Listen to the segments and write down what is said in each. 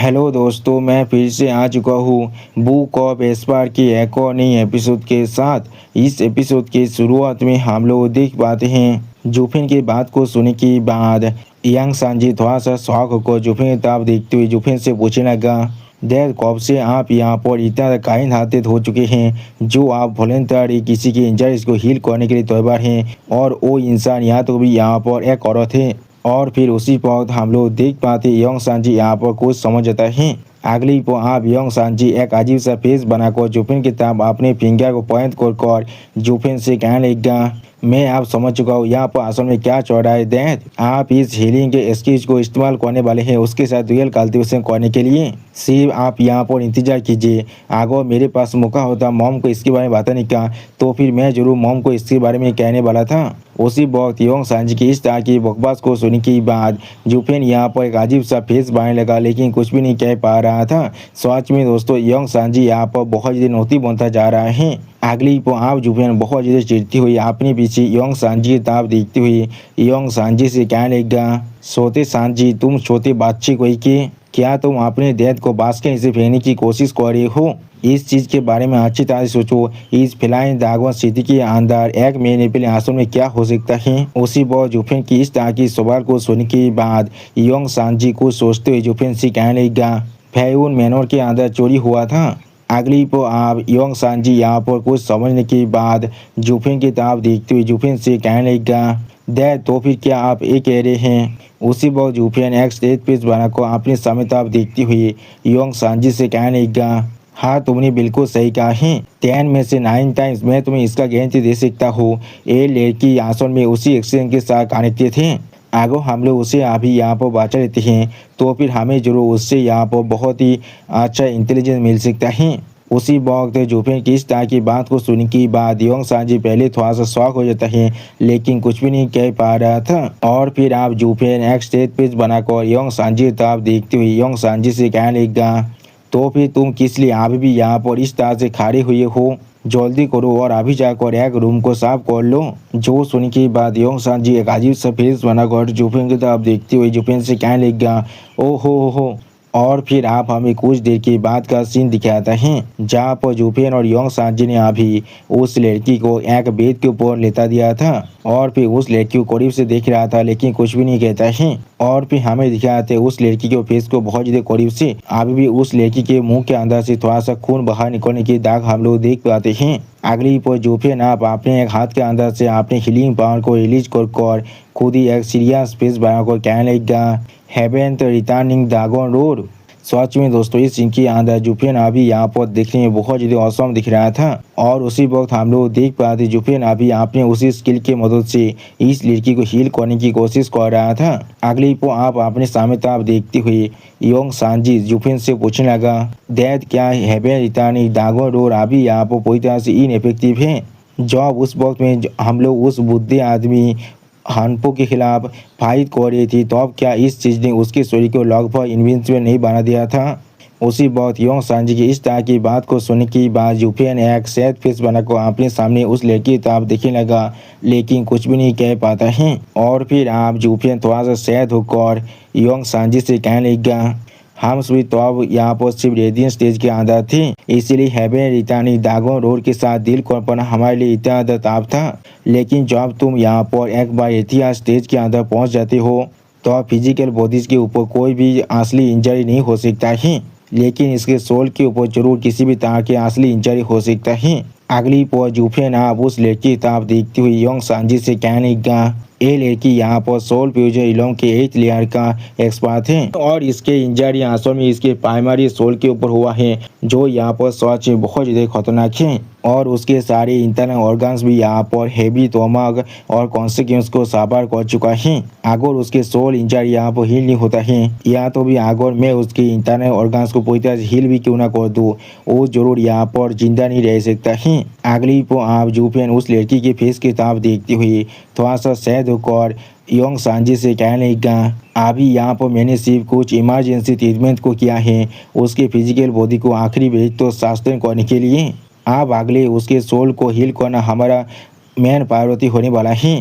Hello दोस्तों, मैं फिर से आ चुका हूँ बुक ऑफ एस्पार की एक और नई एपिसोड के साथ। इस एपिसोड के शुरुआत में हम लोग देख पाते हैं जुफिन की बात को सुनने के बाद यांग सांजी थोड़ा सा शौक होकर जुफिन की तरफ देखते हुए जुफिन से पूछने लगा, डैड कब से आप यहाँ पर इतना काइंड हार्टेड हो चुके हैं जो आप वॉलंटरी किसी की इंजरीज को हील करने के लिए तैयार हैं, और वो इंसान यहाँ तो भी यहाँ पर एक औरत है। और फिर उसी वक्त हम लोग देख पाते यंग सांजी यहाँ पर कुछ समझ जाता है। अगली को आप यंग सांजी एक अजीब सा फेस बनाकर जुफिन की तरफ अपने फिंगर को पॉइंट कर जुफिन से कहने लगा, मैं आप समझ चुका हूँ यहाँ पर असल में क्या चल रहा है। दैट आप इस हीलिंग के स्किल्स को इस्तेमाल करने वाले हैं उसके साथ डुअल कल्टीवेशन करने के लिए। सिर्फ आप यहाँ पर इंतजार कीजिए, अगर मेरे पास मौका होता मॉम को इसके बारे में बताने का तो फिर मैं जरूर मॉम को इसके बारे में कहने वाला था। उसी वक्त यंग सांजी की इस तरह की बकवास को सुनने के बाद जुफिन यहाँ पर एक अजीब सा फेस बनाने लगा, लेकिन कुछ भी नहीं कह पा रहा था। सच में दोस्तों यंग सांजी यहाँ पर बहुत ज़्यादा नौती बनता जा रहा है। अगली को आप जुफिन बहुत ज़्यादा चिढ़ती हुई अपने पीछे यंग सांजी की तरफ देखती हुई यंग सांजी से कहने लगा, सोते सांजी तुम छोटे बच्चे कोई के क्या तुम अपने डेथ को बांस के नीचे फेंकने की कोशिश कर रहे हो? इस चीज़ के बारे में अच्छी तरह से सोचो। इस फिलहाल दागवन सिटी के अंदर एक महीने पहले आंसू में क्या हो सकता है। उसी वक्त जुफिन की इस तरह की सवाल को सुनने के बाद यंग सांजी को सोचते हुए जुफिन से कहने लगा, फेयून मैनोर के अंदर चोरी हुआ था। अगली को आप यंग सांजी यहाँ पर कुछ समझने के बाद जुफिन की तरफ देखते हुए जुफिन से कहने लगा, डैड तो फिर क्या आप ये कह रहे हैं? उसी वक्त जुफिन एक स्टेज पेज बनाकर अपने सामने तरफ देखती हुई यंग सांजी से कहने लगा, हाँ तुमने बिल्कुल सही कहा है। 10 में से 9 टाइम्स मैं तुम्हें इसका गारंटी दे सकता हूँ ये लड़की असल में उसी एक्सीडेंट के साथ कनेक्टेड थे। अगर हम लोग उसे अभी यहाँ पर बचा लेते हैं तो फिर हमें जरूर उससे यहाँ पर बहुत ही अच्छा इंटेलिजेंस मिल सकता है। उसी वक्त जुफिन की इस तरह की बात को सुनने के बाद यंग सांजी पहले थोड़ा सा शौक हो जाता है, लेकिन कुछ भी नहीं कह पा रहा था। और फिर आप जुफिन एक स्टेज पेज बनाकर यंग सांजी की तरफ देखते हुए यंग सांजी से कहने लगा, तो फिर तुम किस लिए अभी भी यहाँ पर इस तरह से खड़े हुए हो? जल्दी करो और अभी जाकर एक रूम को साफ कर लो। जो सुनने के बाद यंग सांजी एक अजीब सा फेस बनाकर जुफिन की तरफ देखते हुए जुफिन से कहने लगा, ओ हो। और फिर आप हमें कुछ देर के बाद का सीन दिखाता है जहाँ पर जुफिन और यंग सांजी ने अभी उस लड़की को एक बेड के ऊपर लेटा दिया था और फिर उस लड़की को करीब से देख रहा था, लेकिन कुछ भी नहीं कहता है। और फिर हमें दिखाते उस लड़की के फेस को बहुत ज़्यादा करीब से। अभी भी उस लड़की के मुंह के अंदर से थोड़ा सा खून बाहर निकलने की दाग हम लोग देख पाते हैं। अगली पर जुफिन आप अपने एक हाथ के अंदर से अपने हीलिंग पावर को रिलीज कर खुद ही एक सीरियस फेस बनाकर कहने लगा, हेवन रिटर्निंग दागन रोड। सच में दोस्तों इस सीन के अंदर जुफिन अभी यहाँ पर देखने में बहुत ज़्यादा औसम दिख रहा था। और उसी वक्त हम लोग देख पाते जुफिन अभी अपने उसी स्किल की मदद से इस लड़की को हील करने की कोशिश कर रहा था। अगली को आप अपने सामने तरफ देखते हुए यंग सांजी जुफिन से पूछने लगा, डैड क्या हेवन रिटर्निंग दागन रोड अभी यहाँ पर पूरी तरह से इनइफेक्टिव है? जब उस वक्त में हम लोग उस बुद्धि आदमी हानपो के खिलाफ फाइट कर रही थी तो अब क्या इस चीज़ ने उसके शरीर को लगभग इनविंसिबल नहीं बना दिया था? उसी वक्त यंग सांजी की इस तरह की बात को सुनने के बाद जुफिन एक सैड फेस बनाकर अपने सामने उस लड़की की तरफ देखने लगा, लेकिन कुछ भी नहीं कह पाता है। और फिर आप जुफिन थोड़ा सा सैड होकर यंग सांजी से कहने लगा, हम सभी तो अब यहाँ पर सिर्फ रेडियन स्टेज के अंदर थे, इसीलिए हेवन रिटर्निंग दागन रोड के साथ डील कर पाना हमारे लिए इतना ज़्यादा ताप था। लेकिन जब तुम यहाँ पर एक बार इतिहास स्टेज के अंदर पहुँच जाते हो तो फिजिकल बॉडीज के ऊपर कोई भी असली इंजरी नहीं हो सकता है, लेकिन इसके सोल के ऊपर जरूर किसी भी तरह की असली इंजरी हो सकता है। अगली पर जुफिन आप उस लड़की की तरफ देखती हुई यंग सांजी से कहने लगा, ये लड़की यहाँ पर सोल फ्यूजन इलोंग के 8 लेयर का एक्सपर्ट है और इसके इंजरी असल में इसके प्राइमरी सोल के ऊपर हुआ है, जो यहाँ पर सच में बहुत ज़्यादा खतरनाक है। और उसके सारे इंटरनल ऑर्गन्स भी यहाँ पर हेवी तोमक और कॉन्सिक्वेंस को सफर कर चुका है। अगर उसके सोल इंजरी यहाँ पर हील नहीं होता है या तो भी अगर मैं उसके इंटरनल ऑर्गन्स को पूरी तरह से हील भी क्यों ना कर दूँ, वो जरूर यहाँ पर जिंदा नहीं रह सकता है। अगली को आप जुफिन उस लड़की के फेस की तरफ देखती हुई थोड़ा सा सैड होकर यंग सांजी से कहने लगा, अभी यहाँ पर मैंने सिर्फ कुछ इमरजेंसी ट्रीटमेंट को किया है उसके फिजिकल बॉडी को आखिरी बेहद तो सस्टेन करने के लिए। अब अगले उसके सोल को हील करना हमारा मेन प्रायोरिटी होने वाला है।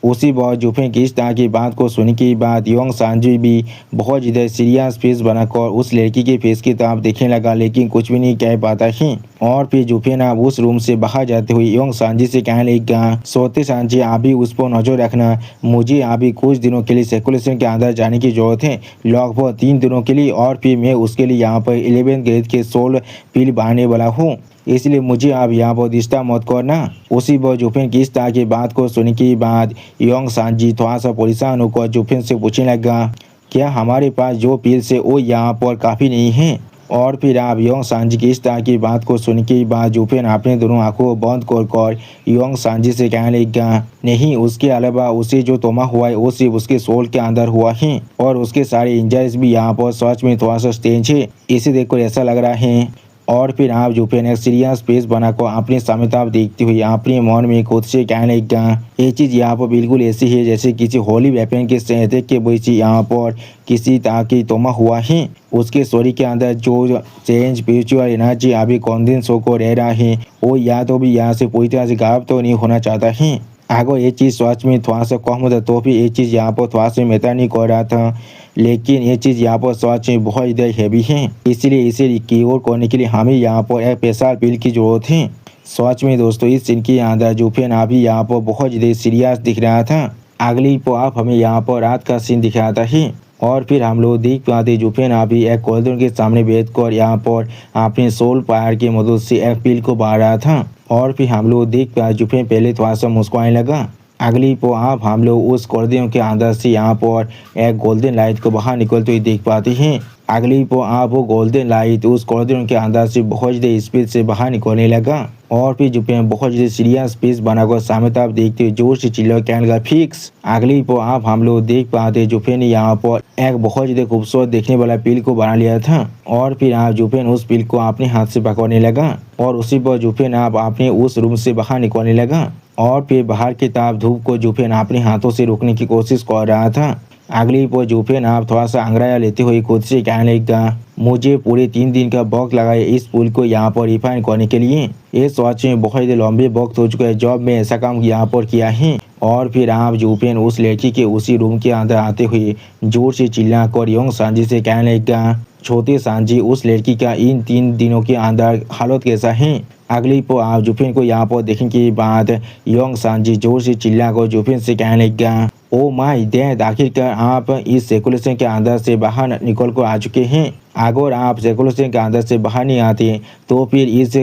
उसी वक्त जुफिन की इस तरह की बात को सुनने के बाद योंग सांजी भी बहुत ज़्यादा सीरियस फेस बनाकर उस लड़की के फेस की तरफ देखने लगा, लेकिन कुछ भी नहीं कह पाता ही। और फिर जुफिन अब उस रूम से बाहर जाते हुए योंग सांजी से कहने लगा, सोते सांजी अभी उस पर नजर रखना, मुझे अभी कुछ दिनों के लिए सर्कुलेशन के अंदर जाने की जरूरत है, लगभग 3 दिनों के लिए। और फिर मैं उसके लिए यहाँ पर 11th ग्रेड के सोल पिल बनाने वाला हूँ, इसलिए मुझे आप यहाँ पर डिस्टर्ब मत करना। उसी पर जुफिन की इस तरह की बात को सुनने के बाद योंग सांजी थोड़ा सा परेशान होकर जुफिन से पूछने लगा, क्या हमारे पास जो पिल्स है वो यहाँ पर काफ़ी नहीं है? और फिर आप योंग सांजी की इस तरह की बात को सुनने के बाद जुफिन अपने दोनों आंखों बंद कर योंग सांजी से कहने लगा, नहीं, उसके अलावा उसे जो तोमा हुआ है वो सिर्फ उसके सोल के अंदर हुआ है और उसके सारे इंजरीज भी यहाँ पर सच में थोड़ा सा स्ट्रेंज है, इसे देखकर ऐसा लग रहा है। और फिर आप जुफिन एक सीरियस फेस बनाकर अपने सामने तरफ देखते हुए अपने मन में खुद से कहने लगा, ये चीज़ यहाँ पर बिल्कुल ऐसी है जैसे किसी होली वेपन के सहते के वैसे यहाँ पर किसी तरह की तोमा हुआ है। उसके शरीर के अंदर जो चेंज स्पिरिचुअल एनर्जी अभी कॉन्फिडेंस होकर रह रहा है वो या तो भी यहाँ से पूरी तरह से गायब तो नहीं होना चाहता है। अगर ये चीज़ सच में थोड़ा सा कम होता तो भी ये चीज़ यहाँ पर थोड़ा सा मैटर नहीं कर रहा था, लेकिन ये चीज़ यहाँ पर सच में बहुत ज़्यादा हैवी है, इसलिए इसे क्योर करने के लिए हमें यहाँ पर एक स्पेशल पिल की ज़रूरत है। सच में दोस्तों इस सीन के अंदर जुफिन अभी यहाँ पर बहुत ज़्यादा सीरियस दिख रहा था। अगली पर आप हमें यहाँ पर रात का सीन दिखाता है और फिर हम लोग देख पाते जुफिन अभी एक कॉरिडोर के सामने बैठकर यहाँ पर अपने सोल पायर की मदद से एक पिल को बांट रहा था। और फिर हम लोग देख पाए जुफिन पहले थोड़ा सा मुस्कुराने लगा। अगली पर आप हम लोग उस कॉरिडोर के अंदर से यहाँ पर एक गोल्डन लाइट को बाहर निकलते हुए देख पाते हैं। अगली पर आप वो गोल्डन लाइट उस कॉरिडोर के अंदर से बहुत ज़्यादा स्पीड से बाहर निकलने लगा। और फिर जुफिन बहुत ज़्यादा सीरियस फेस बनाकर सामने तरफ देखते हुए जोर से चिल्ला कहने लगा, फिक्स। अगली पर आप हम लोग देख पाते जुफिन ने यहाँ पर एक बहुत ज़्यादा खूबसूरत देखने वाला पिल को बना लिया था। और फिर आप जुफिन उस पिल को अपने हाथ से पकड़ने लगा और उसी पर जुफिन आप अपने उस रूम से बाहर निकलने लगा। और फिर बाहर की तरफ धूप को जुफिन अपने हाथों से रोकने की कोशिश कर रहा था। अगली पर जुफिन आप थोड़ा सा अंग्राया लेते हुए खुद से कहने लगा, मुझे पूरे 3 दिन का वक्त लगा है इस पुल को यहाँ पर रिफाइन करने के लिए। ये सच में बहुत ही लंबे वक्त हो चुका है जब मैं ऐसा काम यहाँ पर किया है। और फिर आप जुफिन उस लड़की के उसी रूम के अंदर आते हुए जोर से चिल्लाकर योंग सांजी से कहने लगा, छोटे सांजी, उस लड़की का इन 3 दिनों के अंदर हालत कैसा है? अगली पर आप जुफिन को यहाँ पर देखने के बाद योंग सांजी जोर से चिल्लाकर जुफिन से कहने लगा, ओ माय डैड, आखिरकार आप इस सर्कुलेशन के अंदर से बाहर निकल कर आ चुके हैं। अगर आप सर्कुलेशन के अंदर से बाहर नहीं आते तो फिर इस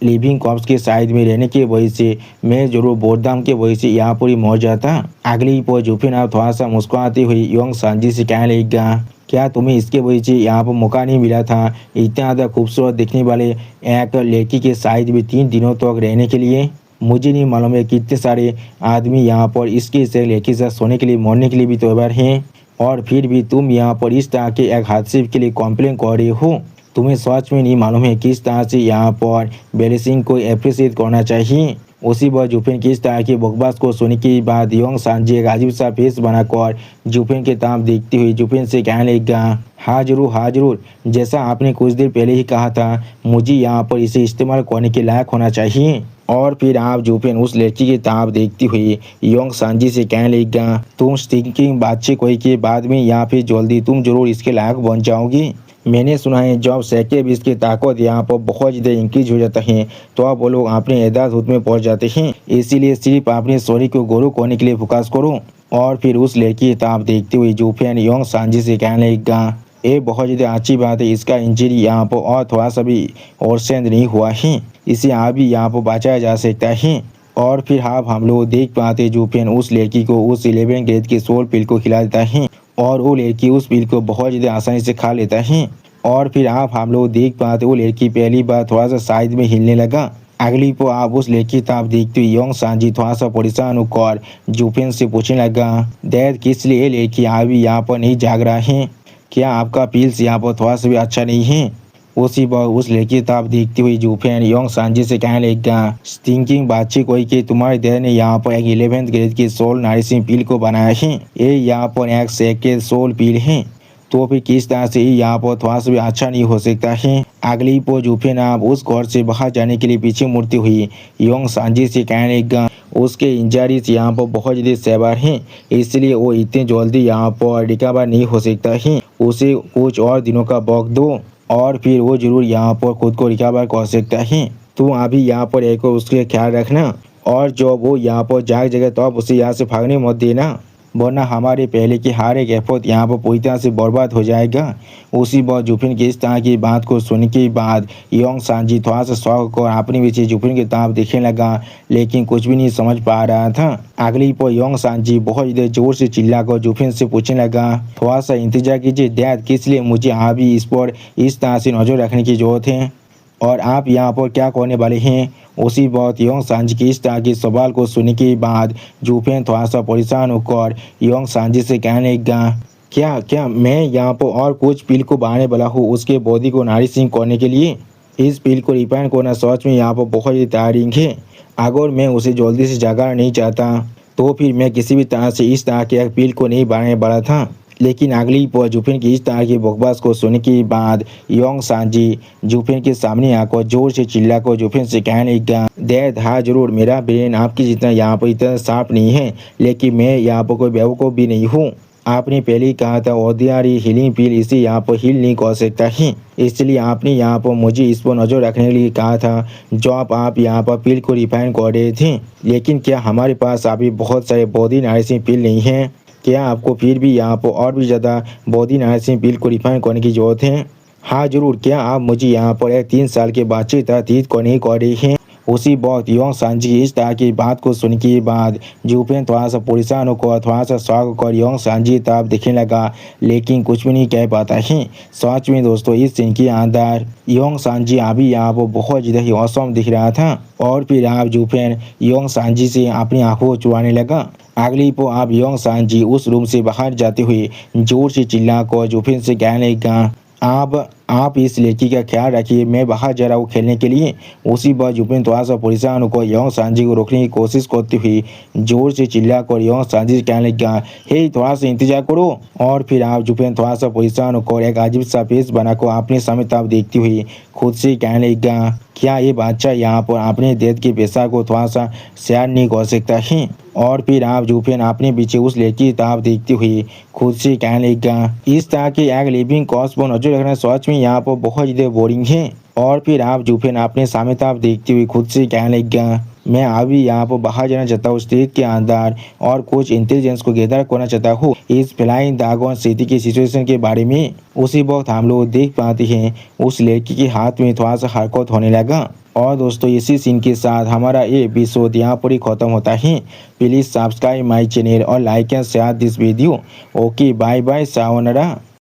लिविंग कॉर्प्स के साइड में रहने की वजह से मैं जरूर बोर्डम के वजह से यहाँ पर ही मर जाता। अगली पर जुफिन आप थोड़ा सा मुस्कुराते हुए योंग सांजी से कहने लगा, क्या तुम्हें इसके वजह से यहाँ पर मौका नहीं मिला था इतना ज़्यादा खूबसूरत दिखने वाले एक लड़की के साइड में 3 दिनों तक रहने के लिए? मुझे नहीं मालूम है कितने सारे आदमी यहाँ पर इसके से लड़की से सोने के लिए मरने के लिए भी तैयार हैं, और फिर भी तुम यहाँ पर इस तरह के एक हादसे के लिए कॉम्प्लेन कर रहे हो। तुम्हें सच में नहीं मालूम है किस तरह से यहाँ पर बेलिसिंग को अप्रिशिएट करना चाहिए। उसी पर जुफिन की इस तरह की बकवास को सुनने के बाद योंग सांजी एक अजीब सा फेस बनाकर जुफिन के तरफ देखते हुए जुफिन से कहने लगा, हाँ जरूर, जैसा आपने कुछ देर पहले ही कहा था, मुझे यहाँ पर इसे इस्तेमाल करने के लायक होना चाहिए। और फिर आप जुफिन उस लड़की की तरफ देखते हुए योंग सांजी से कहने लगा, तुम थिंकिंग बातचीत कोई के बाद में या फिर जल्दी तुम जरूर इसके लायक बन जाओगी। मैंने सुना है जब सैके बीस की ताकत यहाँ पर बहुत ज़्यादा इंक्रीज हो जाता है तो आप वो लोग अपने एदाद में पहुँच जाते हैं, इसीलिए सिर्फ अपने शरीर को गोरू करने के लिए फोकस करो। और फिर उस लड़की की तरफ देखते हुए जुफिन योंग सांजी से कहने लगा, ये बहुत ज़्यादा अच्छी बात है, इसका इंजरी यहाँ पर और थोड़ा सा भी और सेंध नहीं हुआ है, इसे अभी यहाँ पर बचाया जा सकता है। और फिर हम लोग देख पाते जुफिन उस लड़की को उस 11 ग्रेड के सोल पिल को खिला देता है और वो लड़की उस पिल को बहुत ज़्यादा आसानी से खा लेता है। और फिर हम लोग देख पाते वो लड़की पहली बार थोड़ा सा साइड में हिलने लगा। अगली को आप उस लड़की तरफ देखते हुए योंग सांजी थोड़ा सा परेशान होकर जुफिन से पूछने लगा, डैड किस लिए लड़की अभी यहाँ पर नहीं जाग रहा है? क्या आपका पिल्स यहाँ पर थोड़ा सा भी अच्छा नहीं है? उसी पर उस लड़की तरफ देखते हुए जुफिन योंग सांजी से कहने लगा, थिंकिंग बातचीत कोई कि तुम्हारे डैड ने यहाँ पर एक 11th ग्रेड की सोल नरिशिंग पिल को बनाया है, ये यहाँ पर एक सेकेंड सोल पिल है, तो फिर किस तरह से यहाँ पर थोड़ा सा भी अच्छा नहीं हो सकता है। अगली पर जुफिन आप उस घर से बाहर जाने के लिए पीछे मुड़ती हुई योंग सांजी से कहने लगा, उसके इंजरीज यहाँ पर बहुत ज़्यादा सेवर हैं, इसलिए वो इतने जल्दी यहाँ पर रिकवर नहीं हो सकता है। उसे कुछ और दिनों का वक्त दो और फिर वो जरूर यहाँ पर खुद को रिकवर कर सकता है। तो अभी यहाँ पर एक उसके ख्याल रखना और जब वो यहाँ पर जाग जगह तब उसे यहाँ से भागने मत देना, वरना हमारे पहले की हर एक एफर्ट यहाँ पर पूरी तरह से बर्बाद हो जाएगा। उसी वक्त जुफिन की इस तरह की बात को सुनने के बाद योंग सांजी थोड़ा सा शौक और अपने पीछे जुफिन की तरफ देखने लगा, लेकिन कुछ भी नहीं समझ पा रहा था। अगली पर योंग सांजी बहुत जोर से चिल्लाकर जुफिन से पूछने लगा, थोड़ा सा इंतजार कीजिए डैड, किस लिए मुझे अभी इस पर इस तरह से नजर रखने की जरूरत है और आप यहाँ पर क्या करने वाले हैं। उसी वक्त योंग सांजी की इस तरह के सवाल को सुनने के बाद जुफिन थोड़ा सा परेशान होकर योंग सांजी से कहने लगा, क्या क्या मैं यहाँ पर और कुछ पिल को बनाने वाला हूँ उसके बॉडी को नरिशिंग करने के लिए। इस पिल को रिफाइन करना सच में यहाँ पर बहुत ही टायरिंग है। अगर मैं उसे जल्दी से जगाना नहीं चाहता तो फिर मैं किसी भी तरह से इस तरह के पिल को नहीं बनाने वाला था। लेकिन अगली पर जुफिन की इस तरह की बकवास को सुनने के बाद योंग सांजी जुफिन के सामने आकर जोर से चिल्लाकर जुफिन से कहने लगा, डैड हाँ जरूर, मेरा ब्रेन आपकी जितना यहाँ पर इतना शार्प नहीं है, लेकिन मैं यहाँ पर कोई बेवकूफ़ भी नहीं हूँ। आपने पहले ही कहा था ऑर्डिनरी हीलिंग पिल इसे यहाँ पर हील नहीं कर सकता है, इसलिए आपने यहाँ पर मुझे इस पर नज़र रखने के लिए कहा था जब आप यहाँ पर पिल को रिफाइन कर रहे थे। लेकिन क्या हमारे पास अभी बहुत सारे बॉडी नरिशिंग पिल नहीं है? क्या आपको फिर भी यहाँ पर और भी ज़्यादा बॉडी नरिशिंग पिल को रिफाइन करने की ज़रूरत है? हाँ जरूर, क्या आप मुझे यहाँ पर एक 3 साल के बच्चे तरह ट्रीट करने कर रही हैं? उसी वक्त योंग सांजी की इस तरह की बात को सुनने के बाद जुफिन थोड़ा सा परेशान होकर थोड़ा सा शौक होकर योंग सांजी की तरफ देखने लगा, लेकिन कुछ भी नहीं कह पाता है। सच में दोस्तों इस सीन के अंदर योंग सांजी अभी यहाँ पर बहुत ज़्यादा ही औसम दिख रहा था और फिर आप जुफिन योंग सांजी से अपनी आंखों को चुराने लगा। अगली को आप योंग सांजी उस रूम से बाहर जाते हुए जोर से चिल्लाकर जुफिन से कहने लगा, आप इस लड़की का ख्याल रखिए, मैं बाहर जा रहा हूँ खेलने के लिए। उसी बार जुफिन थोड़ा सा परेशान होकर योंग सांजी को रोकने की कोशिश करते हुए जोर से चिल्लाकर योंग सांजी से कहने लगा, हे थोड़ा सा इंतजार करो। और फिर आप जुफिन थोड़ा सा परेशान होकर एक अजीब सा फेस बनाकर अपने सामने तरफ देखते हुए खुद से कहने लगा, क्या ये बच्चा यहाँ पर अपने डेथ के पैसा को थोड़ा सा शेयर नहीं कर सकता है? और फिर आप जुफिन अपने पीछे उस लड़की की तरफ देखते हुए खुद से कहने लगा, इस तरह के एक लिविंग कॉस्ट पर नजर रखना सच में यहाँ पर बहुत ज़्यादा बोरिंग है। और फिर आप जुफिन अपने सामने तरफ देखते हुए खुद से कहने लगा, मैं अभी यहाँ पर बाहर जाना चाहता हूँ स्टेट के अंदर और कुछ इंटेलिजेंस को गैदर करना चाहता हूँ इस फ्लाइंग ड्रैगन सिटी की सिचुएशन के बारे में। उसी वक्त हम लोग देख पाते हैं उस लड़की के हाथ में थोड़ा सा हरकत होने लगा। और दोस्तों इसी सीन के साथ हमारा ये एपिसोड यहाँ पर ही खत्म होता है। प्लीज़ सब्सक्राइब माई चैनल और like and share this video. Okay bye bye, sayonara.